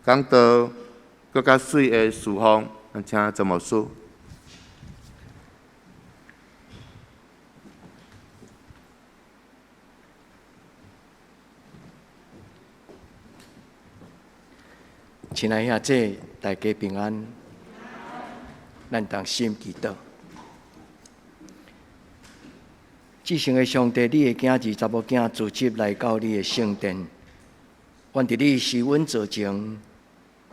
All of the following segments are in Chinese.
讲到更较水的事项，请曾牧师。亲爱兄弟，大家平安。咱同心祈祷。至圣的上帝，你的囝儿查某囝自接来到你的圣殿，愿伫你施恩座前，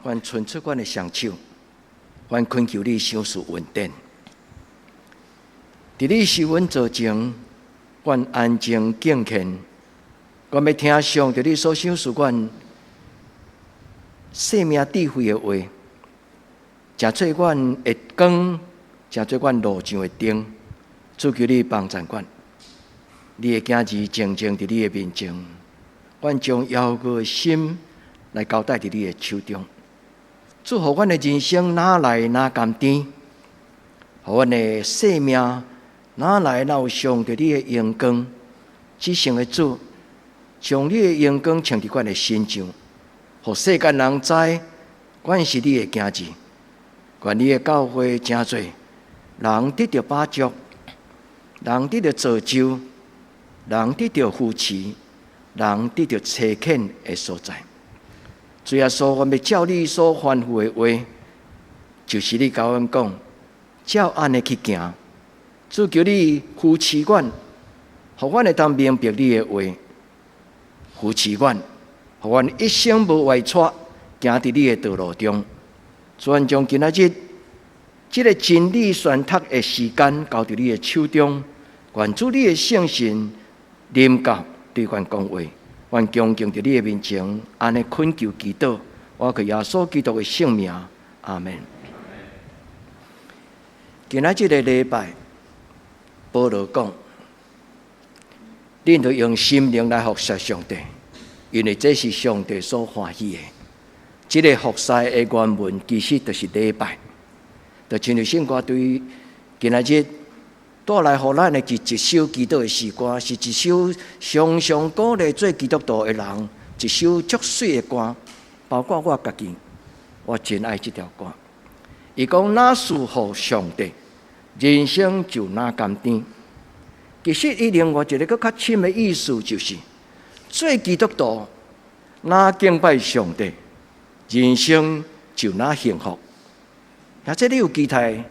愿伸出阮的双手，愿恳求你赏赐恩典。伫你施恩座前，愿安静敬虔，愿要听上帝你所赏赐阮生命智慧的话，诚做阮的光，诚做阮路上的灯。主求你帮助阮，你的囝儿静静伫你的面前，阮将遥告的心来交代伫你的手中。祝福阮的人生哪来哪甘甜，互阮的生命哪来哪有上帝你的阳光。至圣的主，将你的阳光穿伫阮的身上。互世间人知，阮是你的囝儿。愿你的教会诚侪人得到把助，人得到造就，人得到扶持，人得到差遣的所在。主耶稣，我们照你所吩咐的话，就是你教阮讲，照安尼去行。主求你扶持阮，互阮会当明白你的话，扶持阮。互阮一生无外出，行伫你的道路中。主，愿将今仔日这个真理宣读的时间交伫你的手中。愿主你的圣神临到对阮讲话，愿恭敬伫你的面前，安尼恳求祈祷。我靠耶稣基督的圣名，阿门。今仔日的礼拜，保罗讲，恁着用心灵来服侍上帝。因为这是上帝所欢喜的。这个服侍的原文其实就是礼拜，就亲像圣歌对今仔日带来互咱的是一首基督的诗歌，是一首常常鼓励做基督徒的人一首足水的歌。包括我家己，我真爱这条歌。伊讲哪属乎上帝，人生就哪甘甜。其实伊另外一个较深的意思就是。做基督徒，哪敬拜上帝，人生就哪幸福。或者你有期待，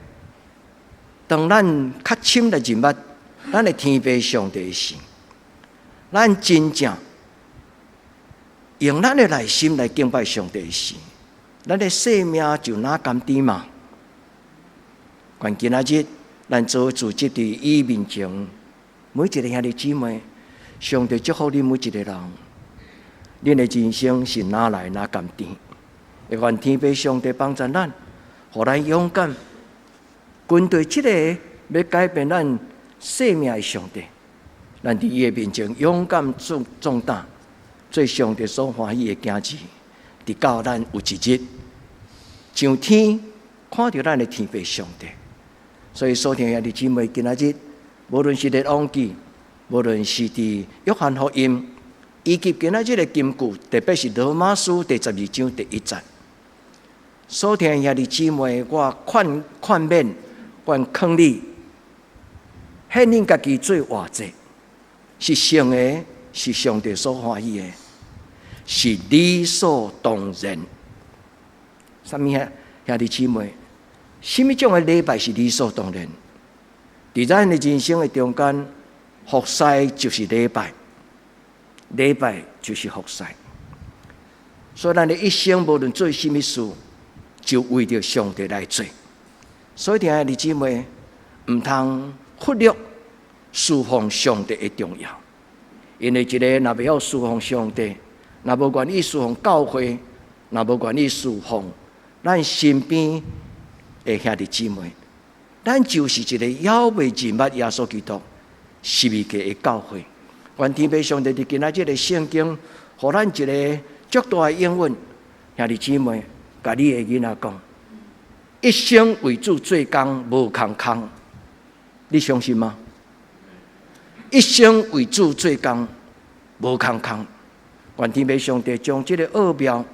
当咱较深来认捌咱的天父上帝的时，咱真正用咱的内心来敬拜上帝的时，咱的生命就哪甘甜嘛。关今仔日，咱做组织伫伊面前，每一个兄弟姊妹。上帝祝福你每一个人，恁的人生是哪来哪甘甜。也愿天父上帝帮助咱，互咱勇敢，跟对这个要改变咱生命的上帝。咱伫伊的面前勇敢壮胆，做上帝所欢喜的囝儿，直到咱有一日上天看到咱的天父上帝。所以，所听兄弟姊妹，今仔日无论是列王记。无论是伫约翰福音，以及今仔日的金句，特别是罗马书第12章第1节，所听兄弟姊妹，我劝勉，愿劝你，献恁家己做活祭，是圣的，是上帝所欢喜的，是理所当然。什么兄弟姊妹？什么种的礼拜是理所当然？伫咱的人生的中间。服侍就是礼拜，礼拜就是服侍。所以咱的一生无论做什么事，就为着上帝来做。所以弟兄姊妹，唔通忽略侍奉上帝的重要。因为一个若袂晓侍奉上帝，若无愿意侍奉教会，若无愿意侍奉咱身边的兄弟姊妹，咱就是一个遥未认捌耶稣基督。是未个的教会，愿天父上帝伫今仔日的圣经，互咱一个足大的应允。兄弟姊妹，甲你的囡仔讲，一生为主做工，无空空。你相信吗？一生为主做工，无空空。愿天父上帝将这个奥妙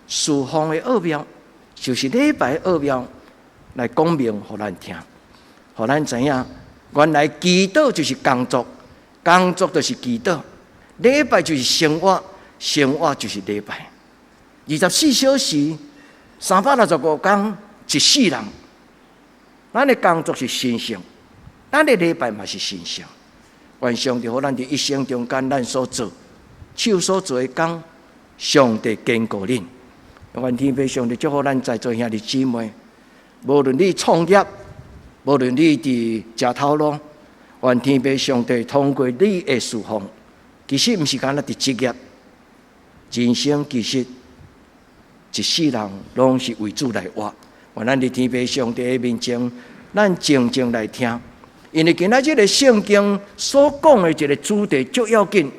侍奉的奥妙，就是礼拜的奥妙，来讲明互咱听，互咱知影，原来祈祷就是工作，工作就是祈祷，礼拜就是生活，生活就是礼拜。24小时，365天，一世人，咱的工作是神圣，咱的礼拜嘛是神圣。愿上帝互咱伫一生中间，咱所做、手所做的工，上帝坚固恁。愿天父上帝祝福咱在座兄弟姊妹，无论你创业，无论你伫食头路，愿天父上帝通过你的侍奉，其实毋是干那伫职业，人生其实一世人拢是为主来活。愿咱伫天父上帝的面前，咱静静来听，因为今仔日个圣经所讲的一个主题最要紧，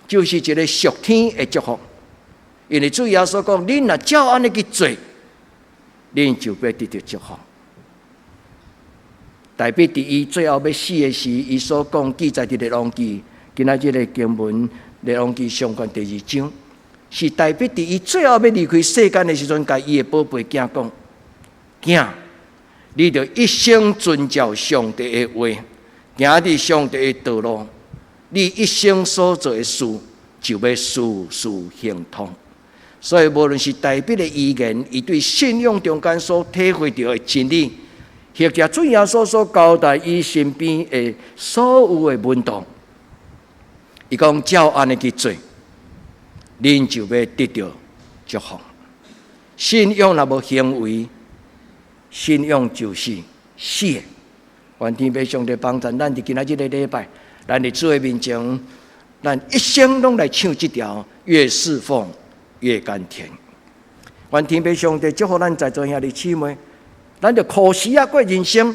就是一个属天的祝福。因为主耶稣讲，恁若照安尼去做，恁就要得到祝福。大卫伫伊最后要死的时，伊所讲记载伫列王记，今仔日个经文列王记上卷第2章，是大卫伫伊最后要离开世间的时阵，甲伊的宝贝囝讲：囝，你着一生遵照上帝的话，行伫上帝的道路，你一生所做的事，就要事事亨通。所以，无论是大卫的遗言，伊对信仰中间所体会到的真理，或者主耶稣所交代伊身边的所有的文档，伊讲照安尼去做，恁就要得到祝福。信仰若无行为，信仰就是死的。愿天父上帝帮助咱伫今仔日的礼拜，咱伫主的面前，咱一生拢来唱这条，越侍奉越甘甜。愿天父上帝祝福咱在座兄弟姊妹，咱就苦时啊过人生，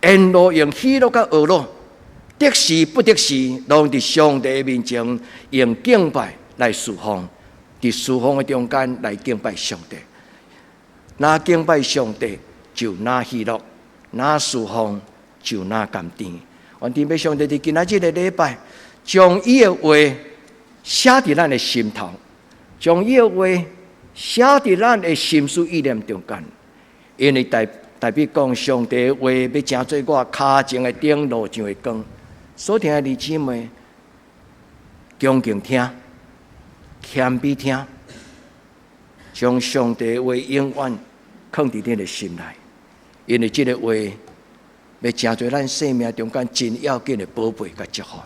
沿路用喜乐甲恶乐，得时不得时，拢伫上帝的面前用敬拜来侍奉，伫侍奉的中间来敬拜上帝。那敬拜上帝就那喜乐，那侍奉就那甘甜。愿天父上帝伫今仔日的礼拜，将伊的话写伫咱的心头。将伊的话写伫咱的心思意念中间，因为代表讲上帝的话要成做我脚前的灯，路上的光。所听的弟姊妹，恭敬听，谦卑听，将上帝的话永远放伫你的心内，因为这个话要成做咱生命中间真要紧的宝贝甲祝福。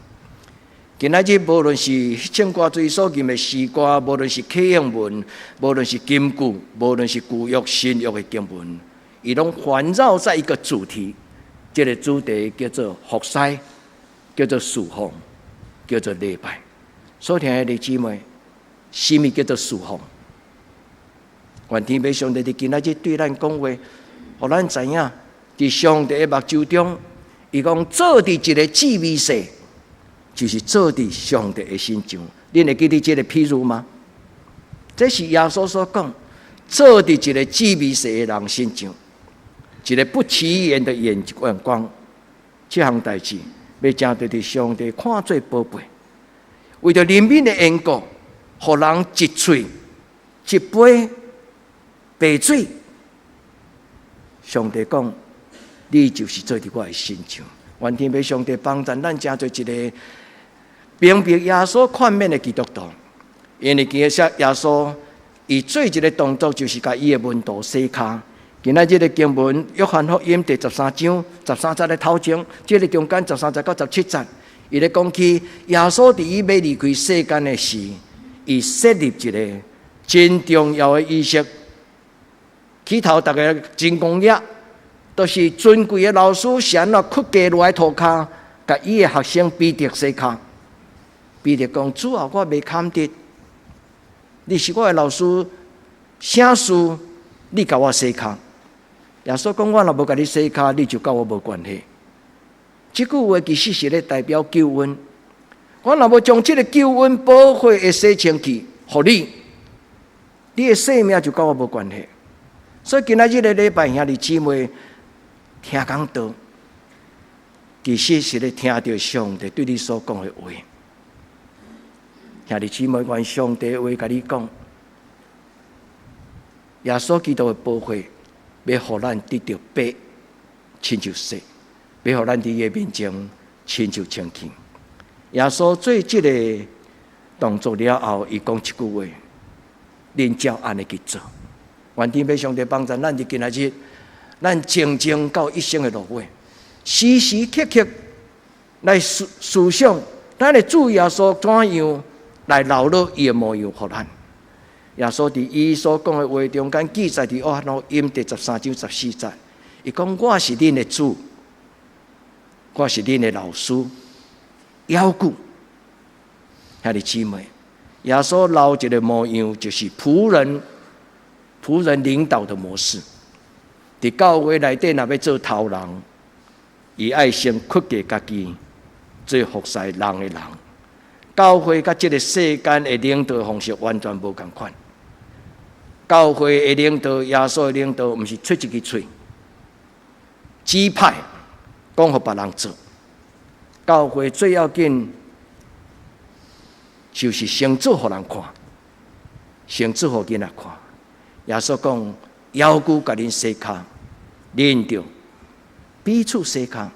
今仔日无论是唱歌水所吟的诗歌，无论是启应文，无论是金句，无论是旧约新约的经文，伊拢环绕在一个主题，这个主题叫做服侍，叫做侍奉，叫做礼拜。所听的弟姊妹，什么叫做侍奉？愿天父上帝伫今仔日对咱讲话，互咱知影，伫上帝的目睭中，伊讲做伫一个智慧世。就是做伫上帝的心上，恁会记得这个譬如吗？这是耶稣所讲，做伫一个智慧世的人心上，一个不起眼的眼光，这项代志要正对伫上帝看做宝贝，为着人民的缘故，互人一喙一杯白水。上帝讲，你就是做伫我的心上。愿天父上帝帮助咱成做一个明白耶稣宽免的基督徒，因为其实耶稣伊做一个动作，就是甲伊的门徒洗骹。今仔日的经文，约翰福音第13章13节的头前，这个中间13节到17节，伊咧讲起耶稣伫伊要离开世间的时，伊设立一个真重要的仪式，起头大家真公业，都是尊贵的老师先了屈家落来涂骹，甲伊的学生彼得洗骹。彼得讲：主啊，我未堪得，你是我的老师，啥事你甲我洗骹？耶稣讲：我若无甲你洗骹，你就甲我无关系。这句话其实是咧代表救恩。我若无将这个救恩宝血的洗清去，互你，你的生命就甲我无关系。所以今仔日的礼拜，兄弟姊妹听讲道，其实是咧听到上帝对你所讲的话。兄弟姊妹，愿上帝的话甲你讲，耶稣基督的宝血，要互咱得到白，亲像洗，要互咱伫伊面前亲像清气。耶稣做这个动作了后，伊讲一句话：恁照安尼去做。愿天父上帝帮助咱伫今仔日，咱静静到一生的路尾，时时刻刻来思想咱的主耶稣怎样来流露伊的模样互咱。耶稣伫伊所讲的话中间记载伫约翰福音第13章14节，伊讲：我是恁的主，我是恁的老师，要顾。兄弟姊妹，耶稣留一个模样，就是仆人领导的模式。伫教会内底，若要做头人，伊爱先屈低家己，做服侍人的人。教会甲这个世间的领导方式完全无同款。教会的领导，耶稣的领导，毋是出一支嘴，指派讲互别人做。教会最要紧，就是先做互人看，先做互囡仔看。耶稣讲：要求甲恁洗脚，恁着彼此洗脚。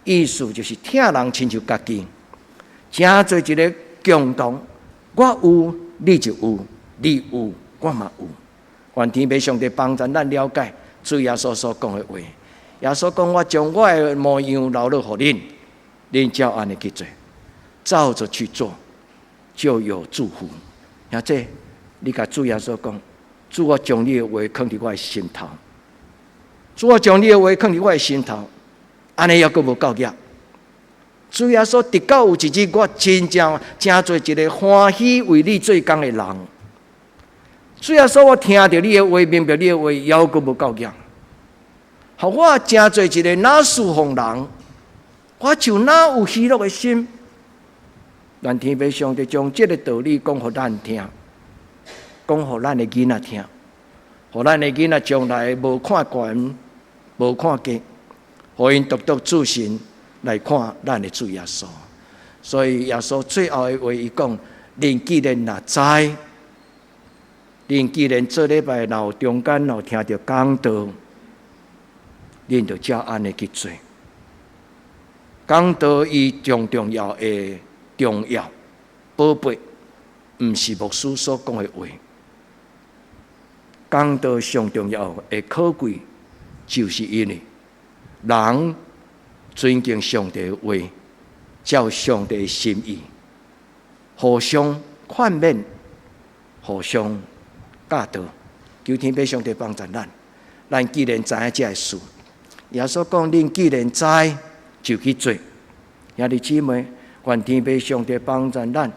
意思就是听人亲像家己，真做一个共同。我有，你就有；你有，我嘛有。愿天父上帝帮助咱了解主耶稣所讲的话。耶稣讲：我将我的模样留落给恁，恁照安尼去做，照着去做，就有祝福。兄弟，你甲主耶稣讲：主，我将你的话放伫我的心头。主，我将你的话放伫我的心头。安尼抑阁无够额。主耶稣直到有一日，我真做一个欢喜为你做工的人。主耶稣，我听到你的话，明白你的话，抑阁无够额。互我真做一个哪侍奉人，我就哪有喜乐的心。愿天父上帝将这个道理讲互咱听，讲互咱的囡仔听，互咱的囡仔将来无看悬，无看低，互因独独自信来看咱的主耶稣。所以耶稣最后的话，伊讲：恁既然若知，恁既然做礼拜若中间若听到讲道，恁就照安尼去做。讲道伊重要的重要宝贝，毋是牧师所讲的话。讲道上重要的可贵，就是因为人尊敬上帝的话，照上帝的心意，互相劝勉，互相教导。求天父上帝帮助咱。咱既然知影这事，耶稣讲：恁既然知，就去做。兄弟姊妹，愿天父上帝帮助咱，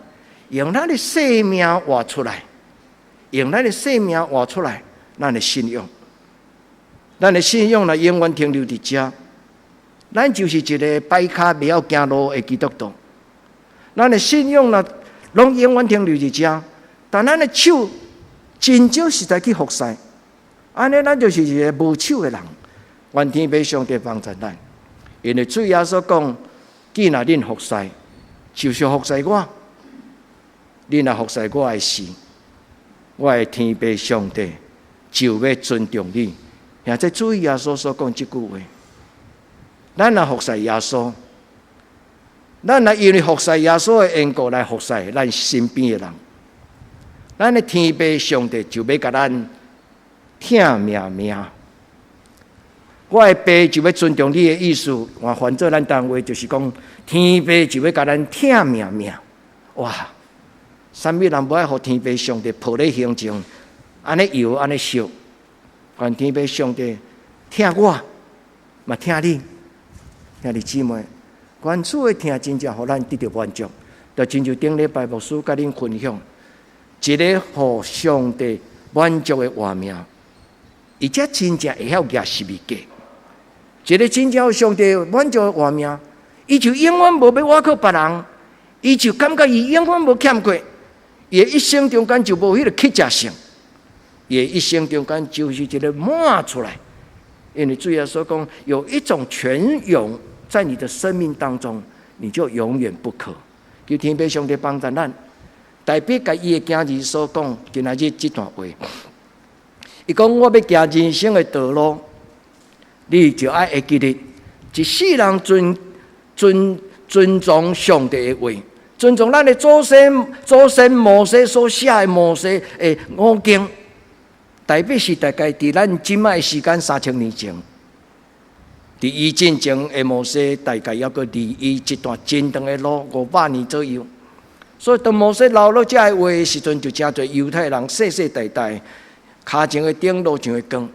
用咱的生命活出来，用咱的生命活出来，咱的信仰。咱的信仰若永远停留伫遮，咱就是一个摆脚袂晓行路的基督徒。咱的信仰若拢永远停留伫遮，但咱的手真少实在去服侍，安尼咱就是一个无手的人。愿天父上帝帮助咱，因为主耶稣讲：既然恁服侍，就是服侍我。恁若服侍我的事，我的天父上帝就要尊重你。也在主耶稣所讲这句话，咱若服侍耶稣，咱若因为服侍耶稣的缘故来服侍咱身边的人，咱的天父上帝就要甲咱听命。我的爸就要尊重你的意思，换翻做咱单位就是讲，天父就要甲咱听命。哇！啥物人无爱互天父上帝抱咧形状，安尼摇安尼笑。愿天父上帝听我，嘛听你，兄弟姊妹，愿主的听真正互咱得到满足。就亲像顶礼拜牧师甲恁分享，一个互上帝满足的画面，伊才真正会晓举十字架。一个真正互上帝满足的画面，伊就永远无要倚靠别人，伊就感觉伊永远无欠过，伊的一生中间就无迄个乞食性。也一生中间就是一个满出来，因为主耶稣讲，有一种泉涌在你的生命当中，你就永远不渴。求天父上帝帮助咱，特别甲伊的囝儿所讲，今仔日这段话，伊讲我要行人生的道路，你就要会记得，一世人尊重上帝的话，尊重咱的祖先摩西所写的摩西的五经，特别是大概伫咱即摆时间3000年前，伫伊进前的摩西大概还阁离伊一段真长的路500年左右。所以当摩西留落这个话的时阵，就真侪犹太人世世代代脚前的顶路上会光。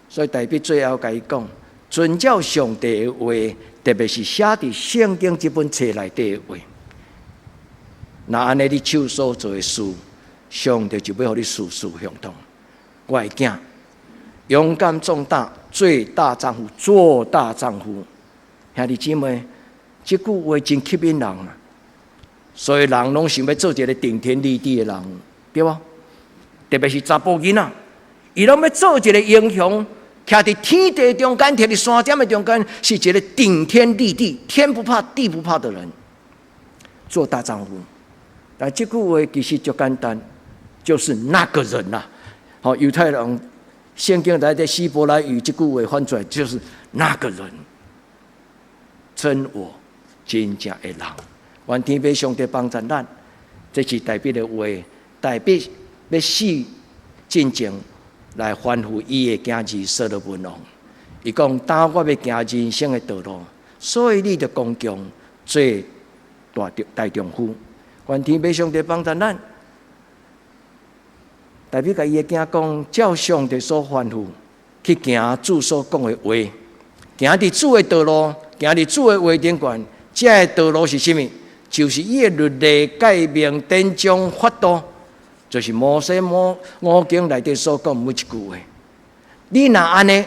所以代表最后甲伊讲，遵照上帝的话，特别是写伫圣经这本册内底的话。那安尼，你手所做的事，上帝就要互你事事相通。我的囝，勇敢壮大，做大丈夫，做大丈夫。兄弟姊妹，这句话真吸引人啊！所以人拢想要做一个顶天立地的人，对吧？特别是查甫囡仔，伊拢要做一个英雄，徛伫天地中间，徛伫山点的中间，是一个顶天立地、天不怕地不怕的人，做大丈夫。但这句话其实就简单，就是那个人呐。好，犹太人圣经来的希伯来语这句话翻出来就是那个人，真我真正的人。愿天父上帝帮助咱，这是代表的话，代表要死进前来吩咐伊的囝儿所罗门王。伊讲：当我要行人生的道路，所以你就刚强做大丈夫。愿天父上帝帮助咱，代表甲伊的囝讲：照上帝所吩咐去行主所讲的话，行伫主的道路，行伫主的话顶悬。这个道路是什么？就是伊的律例诫命典章法度，就是摩西五经内底所讲每一句话。你若安尼，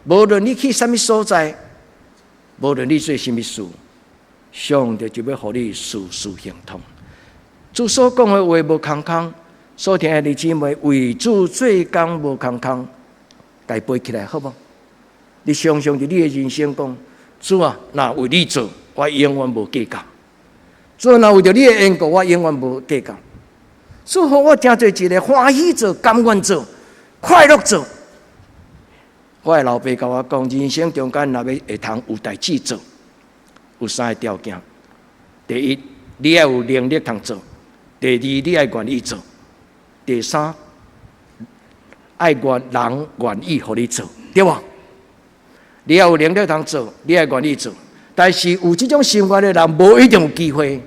无论你去什么所在，无论你做什么事，上帝就要互你事事相通。主所讲的话无空空，所听的姊妹为主做工无空空，该背起来好不？你常常伫你的人生讲，主啊，若为你做，我永远无计较。主啊，若为着你的缘故，我永远无计较。主，互我真做一个欢喜做、甘愿做、快乐做。我的老爸甲我讲，人生中间若要会通有代志做，有3个条件：第一，你要有能力通做；第二，你要愿意做；第三，爱人愿意互你做，对吧？你要有能力通做，你要愿意做。但是有这种想法的人，无一定有机会，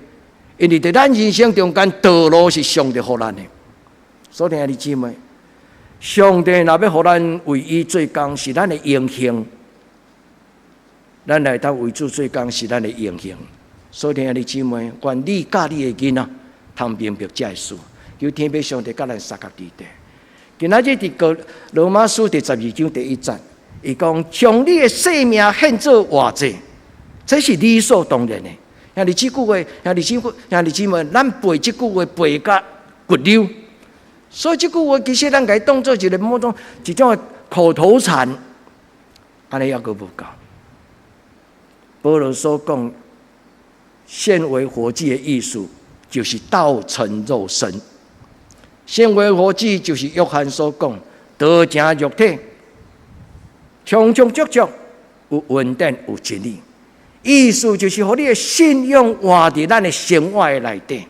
因为在咱人生中间，道路是上帝予咱的。所以，弟兄姊妹，上帝若要予咱为伊做工，是咱的荣幸；咱来当为主做工，是咱的荣幸。所以，弟兄姊妹，愿你教你的囡仔，通明白这事，求天父上帝甲咱三角地带。今仔日伫罗马书第12章第1节，伊讲：将你的性命献做活祭。这是理所当然的。兄弟这句话，兄弟姊妹，咱背这句话背甲骨溜。所以这句话其实咱该当做一个某种一种口头禅，安尼还阁无够。保罗所讲，献为活祭的意思，就是道成肉身。献为活祭就是约翰所讲，道成肉体，充充足足，有稳定，有真理。意思就是，互你的信仰活伫咱的生活的内底。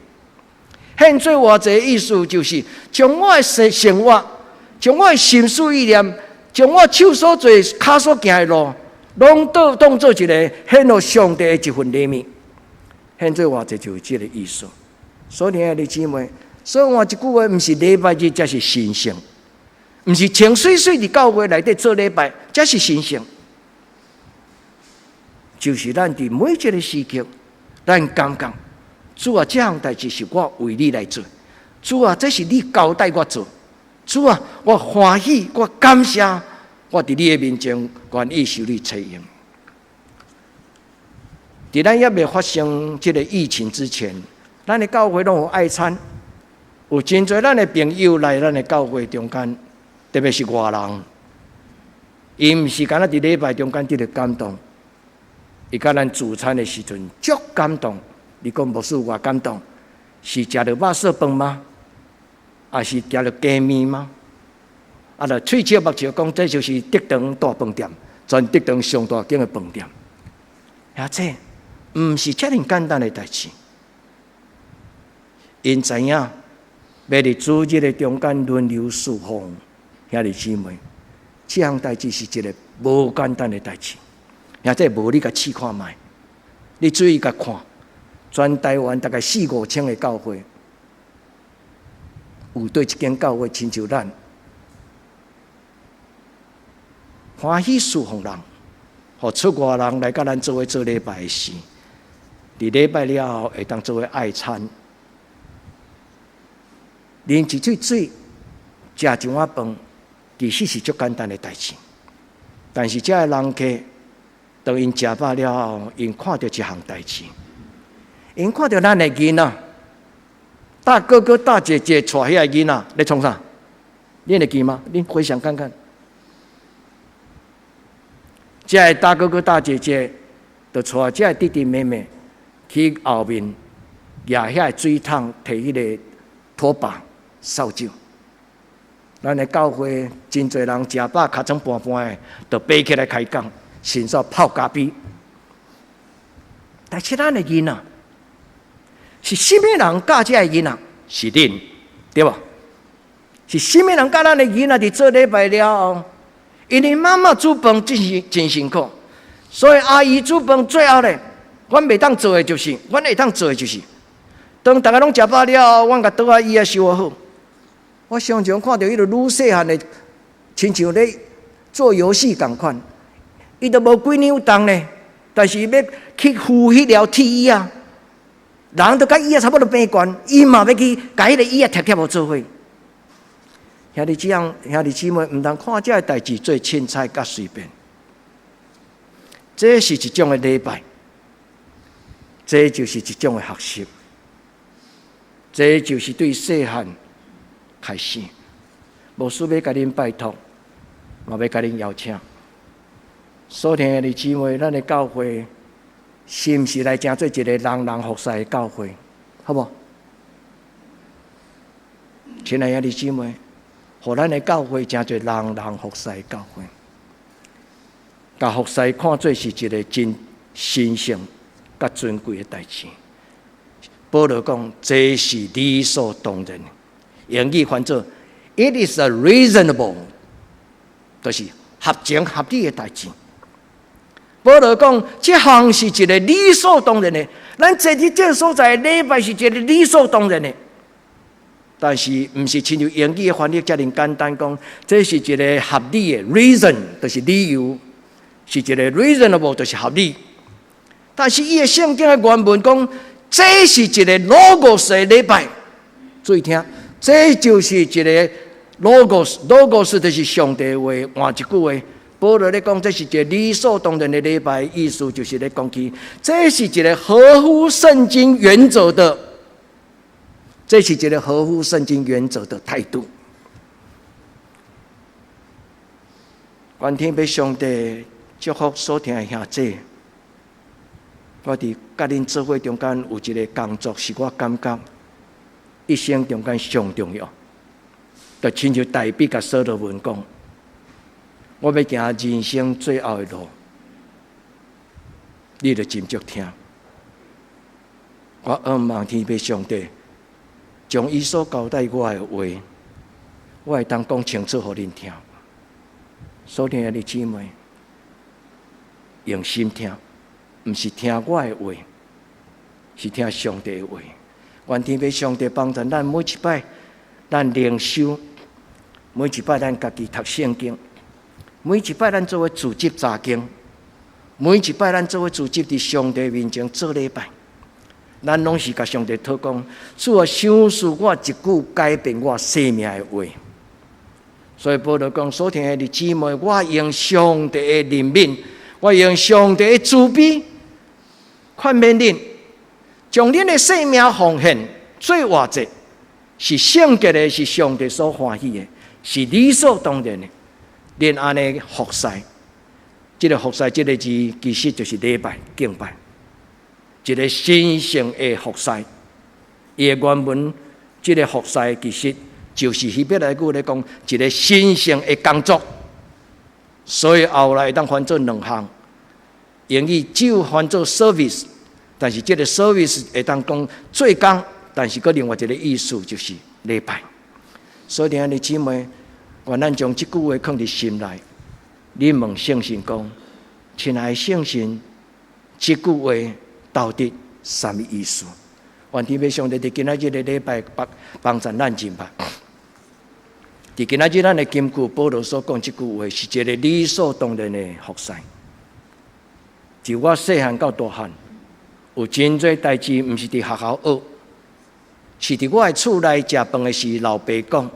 献做活祭的意思就是，将我的生活，将我的心思意念，将我手所做、脚所行的路，拢当做一个献予上帝的一份礼物。献做活祭就是这个意思。所以，兄弟姊妹，所以我这句话，不是礼拜日才是神圣，不是清水水伫教会内底做礼拜才是神圣。就是咱伫每一个时刻，咱感觉主啊，这项代志是我为你来做。主啊，这是你交代我做。主啊，我欢喜，我感谢，我伫你的面前愿意受你采用。伫咱还未发生这个疫情之前，咱的教会拢有爱餐，有真侪咱的朋友来咱的教会中间，特别是外人，伊毋是干那伫礼拜中间得到感动。伊甲咱自餐的时阵，足感动。你讲牧师偌感动，是食着肉色饭吗？还是食着鸡面吗？就喙笑目笑讲，这就是德堂大饭店，全德堂上大间的饭店。这毋是遮尔简单的代志。因知影，要伫主日的中间轮流侍奉，兄弟姊妹，这项代志是一个无简单的代志。这无你甲试看卖，你注意甲看，全台湾大概4-5千个教会，有对一间教会亲像咱，欢喜侍奉人，互出外人来甲咱做伙做礼拜的时，伫礼拜了后会当做伙爱餐。啉一嘴水，食一碗饭，其实是足简单的代志。但是遮个人客，当因食饱了后，因看到一项代志，因看到咱的囡仔，大哥哥、大姐姐带遐个囡仔咧创啥？恁会记吗？恁回想看看，遮个大哥哥、大姐姐，就带遮个弟弟妹妹去后面举遐个水桶，摕迄个拖把。扫帚，咱的教会真侪人食饱尻川半半的，就爬起来开讲，甚至泡咖啡。但是咱的囡仔，是什么人教这个囡仔？是恁，对吧？是什么人教咱的囡仔伫做礼拜了后，因为妈妈煮饭真辛苦，所以阿姨煮饭最后咧，阮袂当做的就是，阮会当做的就是，当大家拢食饱了后，阮甲倒仔椅仔收好。我常常看到迄个愈细汉的，亲像咧做游戏共款，伊都无几扭动呢，但是要去扶迄条梯椅啊，人都甲椅啊差不多平悬，伊嘛要去甲迄个椅啊贴贴无做伙。兄弟姊妹，毋通看这个代志做凊彩甲随便，这是一种的礼拜，这就是一种的学习，这就是对细汉。开始，无需要甲恁拜托，嘛要甲恁邀请。所听的姊妹，咱的教会是毋是来成做一个人人服侍的教会？好无？亲爱的姊妹，互咱的教会成做人人服侍的教会，甲服侍看做是一个真神圣、甲尊贵的代志。保罗讲，这是理所当然。英语翻作 "It is a reasonable"， 就是合情合理的代志。保罗讲，这项是一个理所当然的，咱坐伫这所在礼拜是一个理所当然的。但是，毋是亲像英语的翻译遮尔简单讲，这是一个合理的 reason， 就是理由，是一个 reasonable， 就是合理。但是，伊的圣经的原文讲，这是一个 logos 的礼拜，注意听。这就是一个 logos 就是上帝话，换一句话，保罗咧讲，这是一个理所当然的礼拜，意思就是咧讲起，这是一个合乎圣经原则的，这是一个合乎圣经原则的态度。愿天父上帝祝福所听的兄弟，我伫甲恁做伙中间有一个工作，是我感觉。一生中间上重要，就亲像大卫甲所罗门讲：“我要行人生最后的路，你就斟酌听。”我仰望天父上帝，将伊所交代我的话，我会当讲清楚，互恁听。所听的姊妹，用心听，毋是听我的话，是听上帝的话。愿天父上帝帮助咱每一摆，咱灵修，每一摆咱家己读圣经，每一摆咱做伙自己查经，每一摆咱做伙自己伫上帝面前做礼拜，咱拢是甲上帝讨讲，主啊，赏赐我一句改变我生命的话。所以保罗讲，所听的姊妹，我用上帝的怜悯，我用上帝的慈悲，宽免恁。将恁的生命奉献做活者，是圣洁的，是上帝所欢喜的，是理所当然的。恁安尼服侍，这个服侍这个字其实就是礼拜敬拜，一个神圣的服侍。伊的原文，这个服侍其实就是希伯来语咧讲一个神圣的工作。所以后来会当翻做两项，英语只有翻做 service， 但是这个 service 会当讲做工，但是搁另外一个意思就是礼拜。所以弟兄姊妹，愿咱将这句话放伫心内。你问圣神讲，亲爱的圣神，这句话到底什么意思？愿天父上帝伫今仔日的礼拜帮助咱明白。伫今仔日咱的金句保罗所讲这句话，是一个理所当然的服侍。自我细汉到大汉，有真多代志，毋是伫学校学，是伫我的厝内食饭的时老爸讲，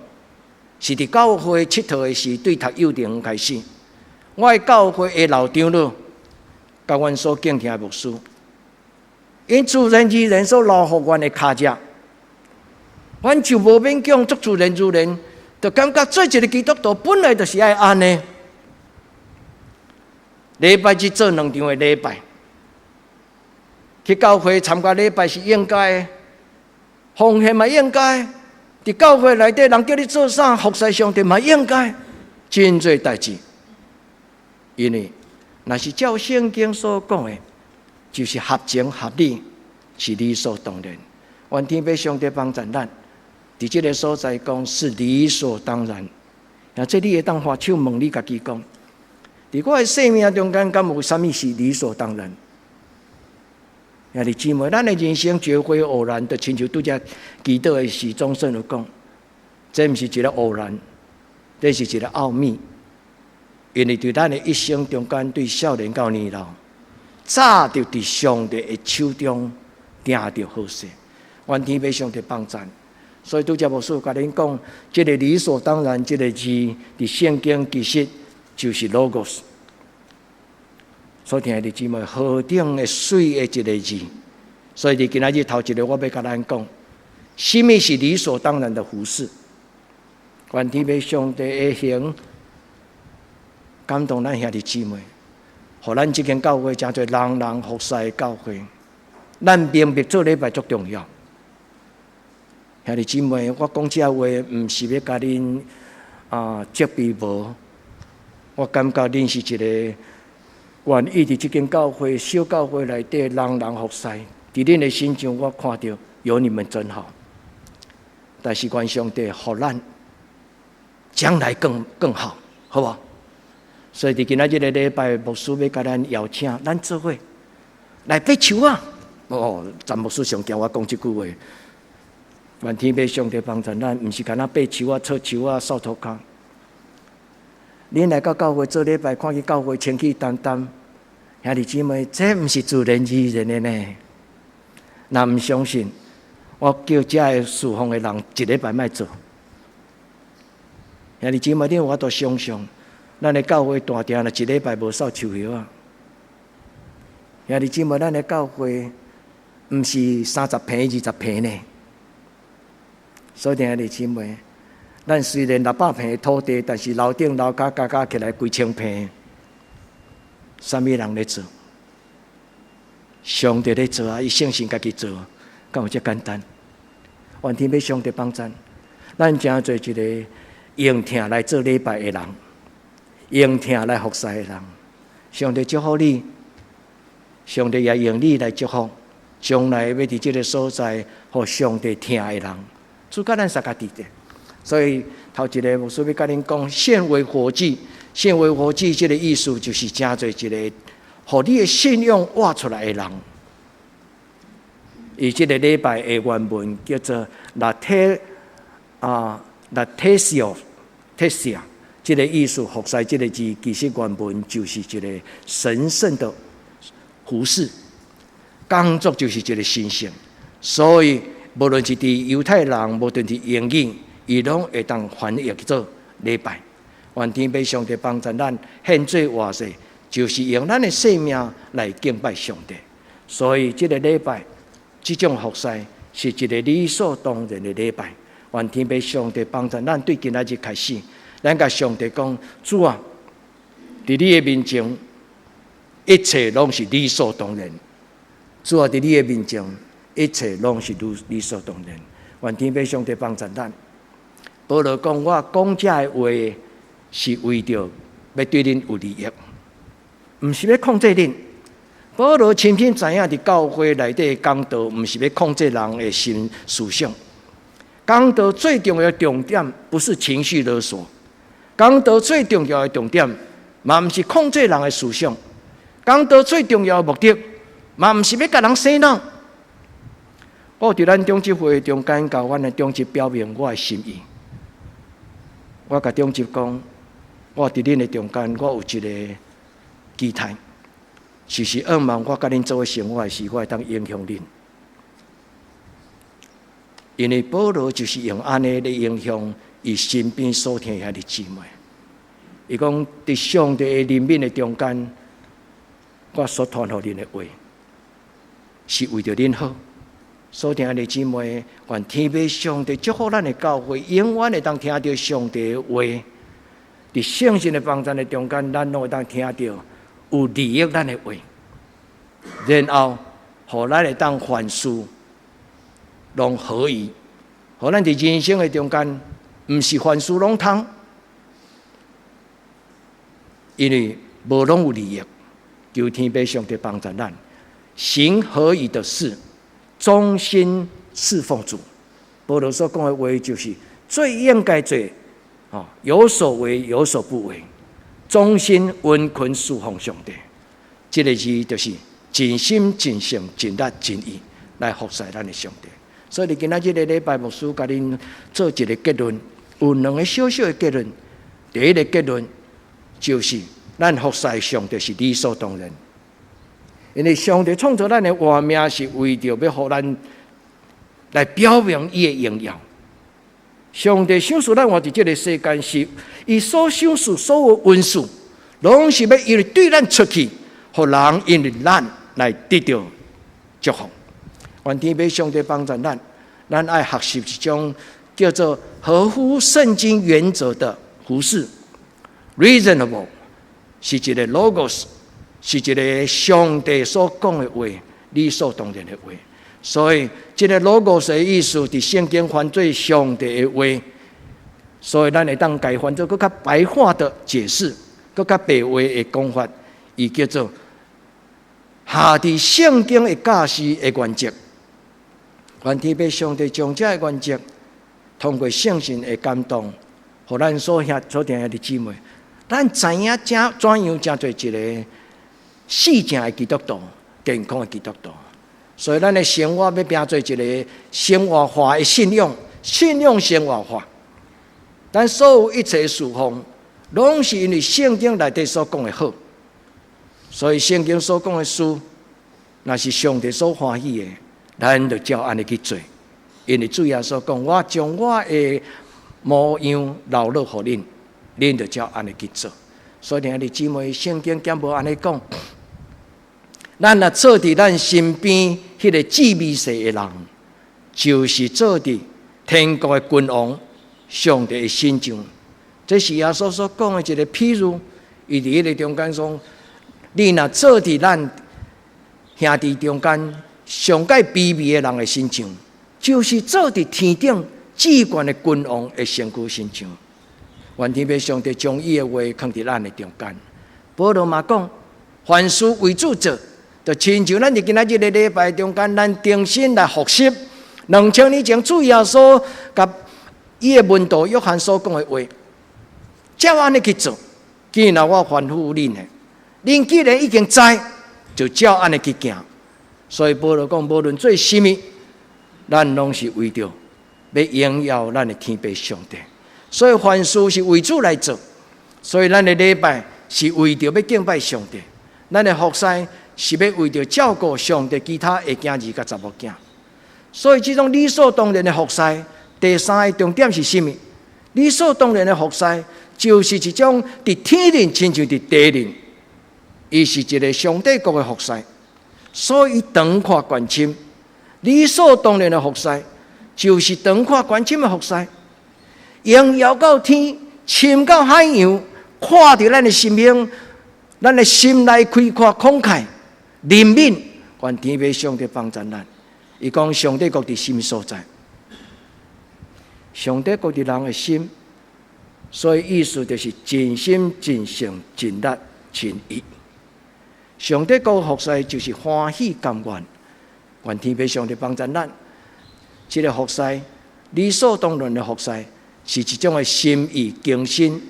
是伫教会佚佗的时对读幼稚园开始。我的教会的老长老，甲阮所敬听的牧师，因自然而然所留予阮的脚迹，阮就无勉强做自然而然。就感觉做一个基督徒本来就是爱安尼，礼拜日做2场的礼拜，去教会参加礼拜是应该的，奉献嘛应该，伫教会内底人叫你做啥，服侍上帝嘛应该，真多代志。因为那是照圣经所讲的，就是合情合理，是理所当然。愿天父上帝帮助咱。伫这个所在讲是理所当然，这你会当花手问你家己讲，伫我的生命中间，敢有啥物是理所当然？兄弟姊妹，咱的人生绝非偶然，就亲像拄则祈祷的时钟圣有讲，这毋是一个偶然，这是一个奥秘，因为伫咱的一生中间，对少年到年老，早就伫上帝的手中定着好势。愿天父上帝帮助。所以拄则牧师甲恁讲，这个理所当然这个字，伫圣经其实就是 logos。所以听弟姊妹，何等的水的一个字。所以伫今仔日头一个，我要甲咱讲，什么是理所当然的服事？愿天父上帝的行感动咱兄弟姊妹，互咱这间教会真侪人人服侍的教会，咱明白做礼拜足重要。兄弟姊妹，我讲这话毋是要甲恁责备无，我感觉恁是一个愿意伫这间教会、小教会内底人人服侍。伫恁的心中，我看到有你们真好。但是愿上帝互咱将来更好，好不好？所以伫今仔日的礼拜，牧师要甲咱邀请，咱做伙来爬树啊！詹牧师上叫我讲这句话。愿天父上帝帮助咱，毋是干那爬树啊、插树啊、扫涂骹。恁来到教会做礼拜，看去教会清气淡淡，兄弟姊妹，这毋是自然而然的呢。若毋相信，我叫遮个侍奉的人一礼拜莫做。兄弟姊妹，恁有法度想象，咱的教会大定了一礼拜无扫树叶啊？兄弟姊妹，咱的教会毋是30坪、20坪呢。所以兄弟姊妹，咱虽然600坪的土地，但是楼顶楼骹加起来几千坪，啥物人咧做？上帝咧做啊！伊相信家己做，敢有遮简单？愿天父上帝帮助咱，真做一个用听来做礼拜的人，用听来服侍的人。上帝祝福你，上帝也用你来祝福将来要伫这个所在，互上帝听的人。主甲咱三家己的，所以头一个牧师要甲恁讲，献为活祭，献为活祭，这个意思就是真做一个，互你的信仰挖出来的人。伊这个礼拜的原文叫做 Latesia， 这个意思服侍这个字，其实原文就是一个神圣的服事，工作就是一个神圣，所以。无论是伫犹太人，无论是英语，伊拢会当翻译做礼拜。愿天父上帝帮助咱，献做活祭，就是用咱的生命来敬拜上帝。所以，这个礼拜，这种服侍是一个理所当然的礼拜。愿天父上帝帮助咱，对今仔日开始，咱甲上帝讲：主啊，伫你的面前，一切拢是理所当然。主啊，伫你的面前。一切拢是理所当然。愿天父上帝帮助咱，保罗讲：我讲这的话是为着要对恁有利益，毋是要控制恁。保罗深深知影，伫教会内底的讲道，毋是要控制人的心思想。讲道最重要的重点，不是情绪勒索。讲道最重要的重点，嘛毋是控制人的思想。讲道最重要的目的，嘛毋是要甲人洗脑。我伫咱中执会中间，甲阮的中执表明我的心意。我甲中执讲，我伫恁的中间，我有一个期待。时时渴望我甲恁做伙生活的时，我会当影响恁。因为保罗就是用安尼来影响伊身边所听遐的姊妹。伊讲伫上帝的人民的中间，我所传互恁的话，是为着恁好。所听的姊妹，愿天父上帝祝福咱的教会，永远会当听到上帝的话。伫圣神的帮助的中间，咱拢会当听到有利益咱的话，然后互咱会当凡事拢合宜，互咱伫人生的中间，毋是凡事拢通，因为无拢有利益。求天父上帝帮助咱，行合宜的事，忠心侍奉主。保罗所讲的话，就是最应该做，有所为，有所不为。忠心温困侍奉上帝，这个字就是尽心、尽性、尽力、尽意来服侍咱的上帝。所以今仔日的礼拜牧师甲恁做一个结论，有两个小小的结论。第一个结论就是，咱服侍上帝是理所当然，因为上帝创造咱的活命是为着要互咱来表明伊的荣耀。上帝赏赐咱活伫这个世间，是伊所赏赐所有恩赐，拢是要因为对咱出去，互人因为咱来得到祝福。愿天父上帝帮助咱，咱爱学习一种叫做合乎圣经原则的服事 ，reasonable 是一个 logos， 是一个上帝所讲的话，理所当然的话。所以，这个 logos 的意思，伫圣经翻做上帝的话，所以咱会当改翻做更较白话的解释，更较白话的讲法，伊叫做下伫圣经的教示的原则。愿天父上帝将这个原则，通过圣神的感动，互咱所听的姊妹，咱知影怎样做一个细正的基督徒，健康的基督徒。所以，咱的生活要变做一个生活化的信仰，信仰生活化。咱所有一切事奉，拢是因为圣经内底所讲的好。所以，圣经所讲的事，若是上帝所欢喜的，咱就照安尼去做。因为主耶稣讲：“我将我的模样留落互恁，恁就照安尼去做。”所以，兄弟姊妹，圣经竟无安尼讲。咱若做伫咱身边迄个至美色的人，就是做伫天国的君王，上帝的心上。这是耶稣所讲的一个譬如。伊伫迄个中间说：你若做伫咱兄弟中间上界卑微的人的心上，就是做伫天顶至高的君王的身躯心上。愿天父上帝将伊的话放伫咱的中间。保罗嘛讲：凡事为主做。就亲像咱伫今仔日的礼拜中间，咱重新来复习2000年前主耶稣甲伊的门徒约翰所讲的话，照安尼去做。既然我吩咐恁的，恁既然已经知，就照安尼去行。所以保罗讲，无论做甚物，咱拢是为着要荣耀咱的天父上帝。所以凡事是为主来做。所以咱的礼拜是为着要敬拜上帝，咱的服侍是要为着照顾上帝其他的囝儿甲查某囝。所以这种理所当然的服侍，第三个重点是什么？理所当然的服侍，就是一种伫天灵亲像伫地灵，伊是一个上帝国的服侍。所以长看悬深，理所当然的服侍，就是长看悬深的服侍。荣耀到天，深到海洋，看着咱的生命，咱的心内开阔慷慨。怜悯，愿天父上帝帮助咱。伊讲上帝国伫什么所在？上帝顾伫人的心，所以意思就是尽心、尽性、尽力、尽意。上帝顾服侍就是欢喜甘愿，愿天父上帝帮助咱。这个服侍理所当然的服侍，是一种的心意敬心。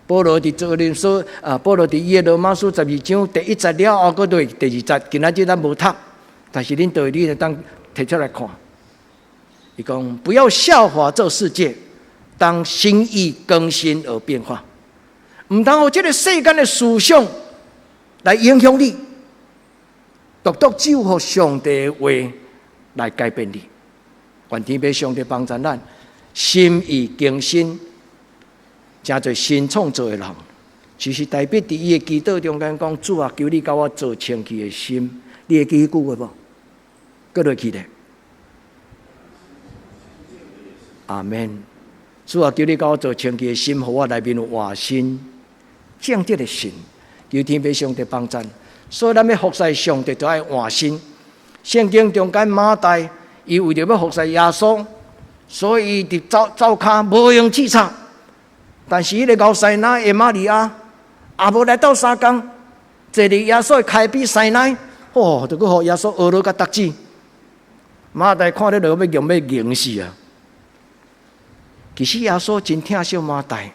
保罗伫做林书保罗伫伊的罗马书12章第1节了后，搁对第2节，今仔日咱无读，但是恁对你当摕出来看。伊讲不要效法这世界，当心意更新而变化。唔通有这个世间的思想来影响你，独独只有互上帝的话来改变你。愿天父上帝帮助咱，心意更新。真侪新创造的人，就是代表伫伊的祈祷中间讲：主啊，求你甲我做清气的心。你会记迄句话无？搁落去咧。阿门。主啊，求你甲我做清气的心，互我内面有活心、正直的心。求天父上帝帮助。所以咱要服侍上帝，就爱活心。圣经中间马代，伊为着要服侍耶稣，所以伊伫走骹无用刺叉。但是迄个后西奈的玛利亚，也无来到3天，坐伫耶稣的开比西奈，就去互耶稣学了甲答字。马代看了就要凝死啊！其实耶稣真疼惜马代，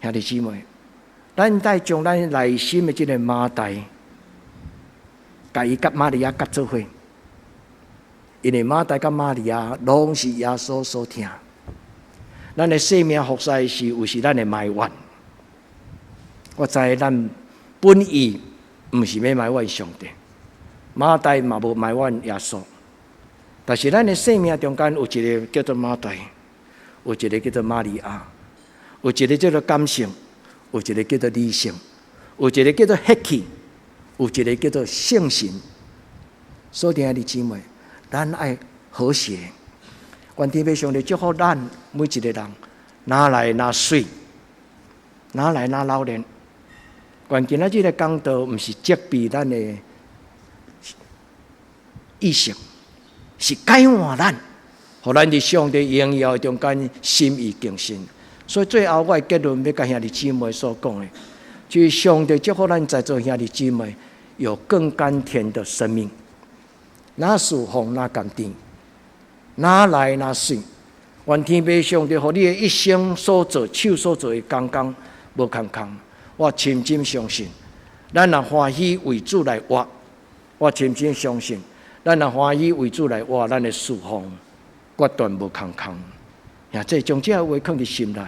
兄弟姊妹，咱得将咱内心的这个马代，甲伊甲玛利亚结做伙，因为马代甲玛利亚拢是耶稣所疼。咱的生命服侍是有时咱的埋怨，我知咱本意毋是要埋怨上帝，马代嘛无埋怨耶稣，但是咱的生命中间有一个叫做马代，有一个叫做玛利亚，有一个叫做感性，有一个叫做理性，有一个叫做血气，有一个叫做性情。所以弟兄姊妹，咱爱和谐。愿天父上帝祝福咱每一个人，哪来哪水，哪来哪老练。愿今仔日的讲道，毋是责备咱的意识，是改换咱，互咱伫上帝荣耀中间心意更新。所以最后我的结论要甲兄弟姊妹所讲的，就是上帝祝福咱在座兄弟姊妹有更甘甜的生命，哪属风哪甘甜。哪来哪水？愿天父上帝，互你的一生所做、手所做的工无空空。我深深相信，咱若欢喜为主来活，我深深相信，咱若欢喜为主来活，咱的侍奉决断无空空。呀，这将这话放伫心内，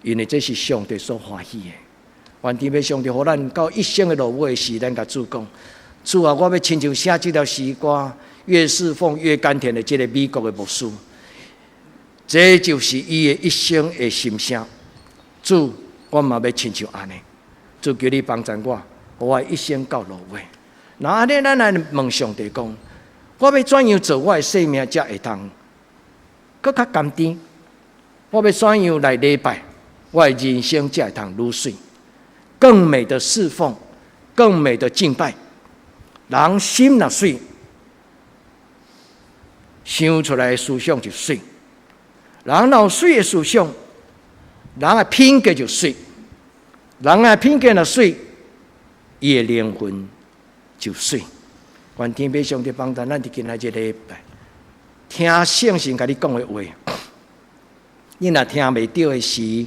因为这是上帝所欢喜的。愿天父上帝，互咱到一生的落尾时，咱甲主讲：主啊，我要亲像写这条诗歌。越侍奉越甘甜的这个美国的牧师，这就是伊的一生的心声。主，我嘛要亲像安尼，主求你帮助我，我一生到落尾。那安尼，咱来问上帝讲：我要怎样做我的生命才会当更较甘甜？我要怎样来礼拜我的人生才会当如水？更美的侍奉，更美的敬拜，人心若水。想出来的思想就水，人若水的思想，人的品格就水，人的品格若水，伊的灵魂就水。愿天父上帝帮助咱伫今仔日礼拜，听圣神甲你讲的话，你若听袂到的时，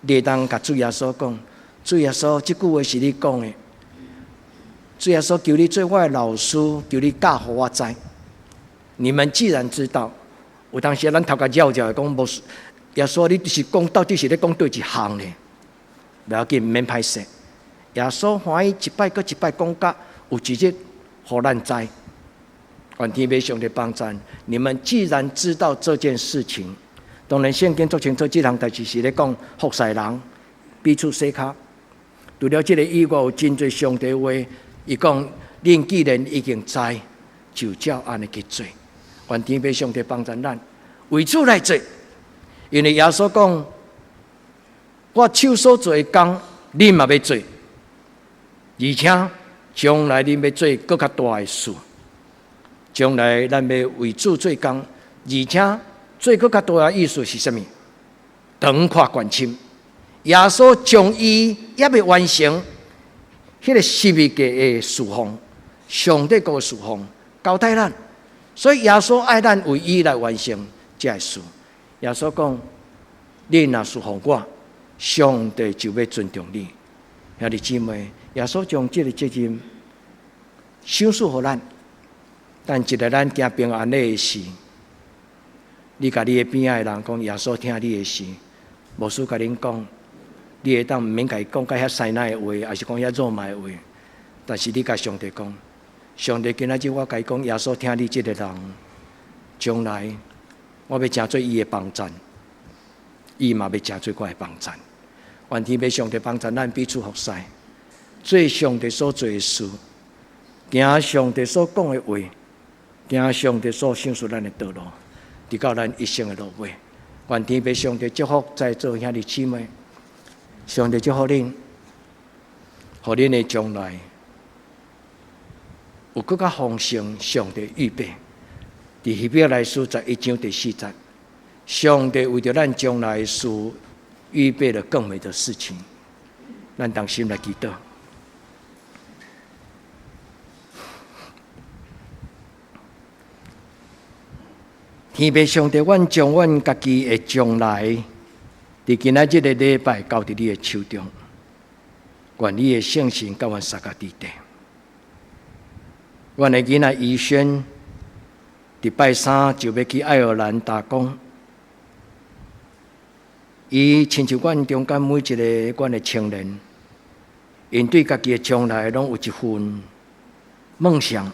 你当甲主耶稣讲：主耶稣，这句话是你讲的。主耶稣求你做我的老师，求你教互我知。你们既然知道，有当时咱头壳绕绕讲无，耶稣你是讲到底是咧讲对一项呢？不要紧，免歹势。耶稣欢喜一摆搁一摆讲甲有一日，互咱知。愿天父上帝帮助。你们既然知道这件事情，当然圣经做清楚，这项代志是咧讲服侍人彼此洗脚。除了这个以外，有真侪上帝话，伊讲恁既然已经知，就照安尼去做。愿天父上帝帮助咱，为主来做。因为耶稣讲：我手所做的工，恁嘛要做，而且将来恁要做更较大的事。将来咱要为主做工，而且最搁较大的意思是什么？长阔关心。耶稣将伊也未完成，迄个12个的侍奉，上帝个侍奉交代咱，所以耶稣爱咱为伊来完成这个事。耶稣讲：你若侍奉我，上帝就要尊重你。兄弟姊妹，耶稣将这个责任赏赐予咱，但一个咱行平安的事，你甲你的边仔的人讲，耶稣听你的事，无事甲恁讲。你会当毋免甲伊讲甲遐塞奶的话，还是讲遐肉麻的话，但是你甲上帝讲，上帝今仔日我甲伊讲，耶稣听你这个人，将来我要成做伊的帮赞，伊嘛要成做我的帮赞。愿天父上帝帮赞咱彼此服侍，做上帝所做的事，行上帝所讲的话，行上帝所赏赐咱的道路，直到咱一生的路尾。愿天父上帝祝福在座兄弟姊妹。上帝祝福恁，互恁的将来有更加丰盛。上帝预备，伫希伯来书11章第4节，上帝为着咱将来的事预备了更美的事情。咱同心来祈祷。天父上帝，阮将阮家己的将来。伫今仔日的礼拜交伫你的手中，愿你的圣神甲阮撒加伫地。阮的囡仔医轩伫拜三就要去爱尔兰打工，伊亲像阮中间每一个阮的青年，因对家己的将来拢有一份梦想。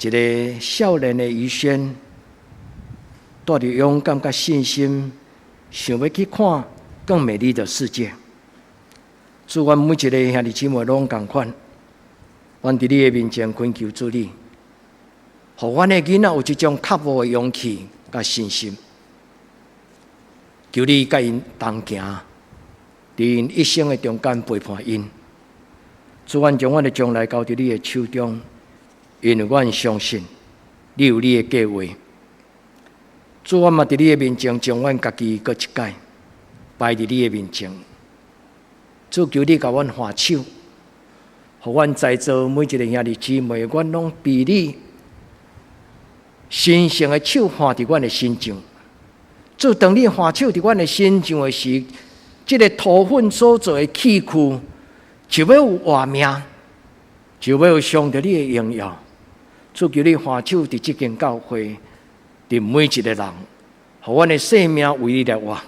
一个少年的医轩，带着勇敢甲信心。想要去看更美丽的世界，祝阮每一个兄弟姊妹拢同款。阮伫你的面前恳求主你，互阮的囡仔有一种克服的勇气甲信心。求你甲因同行，伫因一生的中间陪伴因。祝阮将阮的将来交伫你的手中，因为阮相信你有你的计划。主，我嘛伫你的面前，将阮家己搁一解摆伫你的面前。主，求你甲阮下手，互阮在座每一个兄弟姊妹，阮拢比你神圣的手放伫阮的心上。主，当你下手伫阮的心上的时，这个土粉所做的器具，就要有活命，就要有上帝你的荣耀。主，求你下手伫这间教会。伫每一个人，互阮的生命为你来活，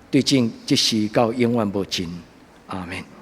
对正即时到永远无尽。阿们。